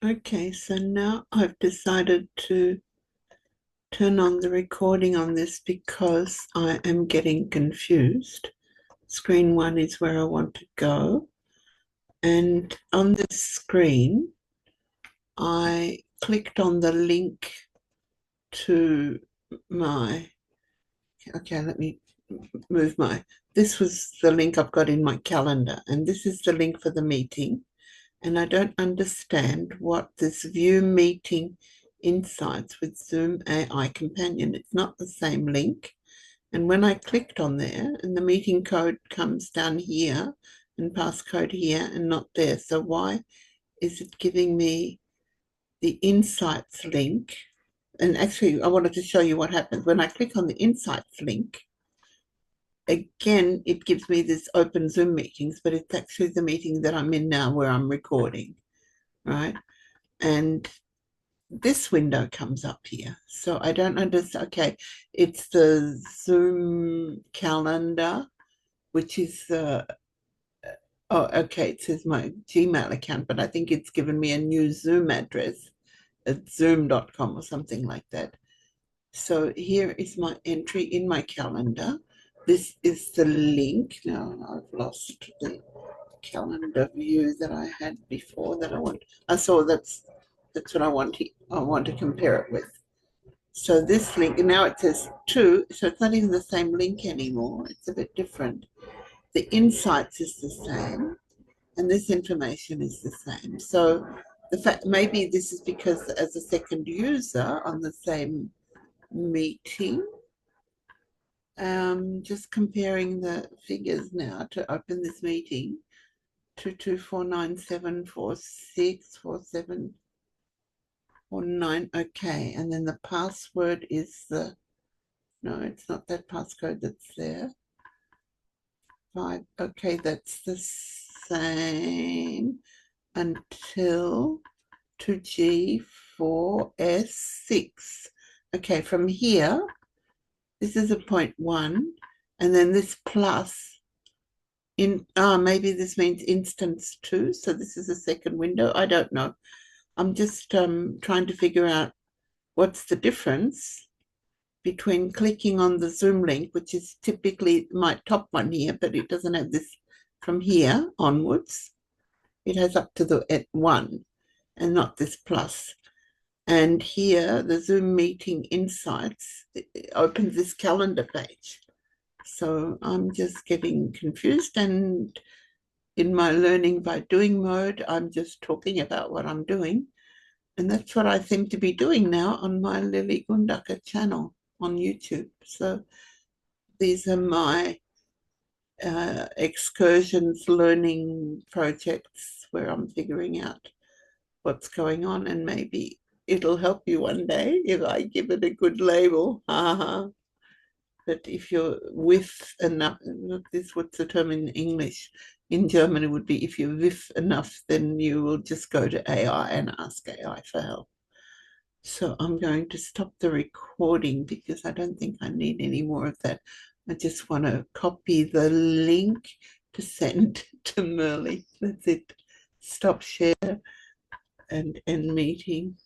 Okay, so now I've decided to turn on the recording on this because I am getting confused. Screen one is where I want to go. And on this screen, I clicked on the link to my, okay, let me move this was the link I've got in my calendar, and this is the link for the meeting. And I don't understand what this view meeting insights with Zoom AI companion. It's not the same link. And when I clicked on there, and the meeting code comes down here and passcode here and not there. So why is it giving me the insights link? And actually, I wanted to show you what happens. When I click on the insights link, again, it gives me this open Zoom meetings, but it's actually the meeting that I'm in now where I'm recording, right? And this window comes up here. So I don't understand. Okay, it's the Zoom calendar, which is oh, okay, it says my Gmail account, but I think it's given me a new Zoom address at zoom.com or something like that. So here is my entry in my calendar. This is the link. Now I've lost the calendar view that I had before that I want. I saw that's what I want. I want to compare it with. So this link, now it says two, so it's not even the same link anymore. It's a bit different. The insights is the same, and this information is the same. So the fact, maybe this is because as a second user on the same meeting, just comparing the figures now to open this meeting, 22497464749. Okay, and then the password is no, it's not that passcode that's there. 5, okay, that's the same until 2G4S6. Okay, from here, this is a 0.1, and then this plus maybe this means instance 2, so this is a second window. I don't know. I'm just trying to figure out what's the difference between clicking on the Zoom link, which is typically my top one here, but it doesn't have this from here onwards. It has up to the 1 and not this plus. And here, the Zoom meeting insights, it opens this calendar page. So I'm just getting confused, and in my learning by doing mode, I'm just talking about what I'm doing. And that's what I seem to be doing now on my Lily Gundaka channel on YouTube. So these are my excursions learning projects where I'm figuring out what's going on, and maybe it'll help you one day if I give it a good label. But if you're with enough, what's the term in English? In German, it would be if you're with enough, then you will just go to AI and ask AI for help. So I'm going to stop the recording because I don't think I need any more of that. I just want to copy the link to send to Merle. That's it. Stop share and end meeting.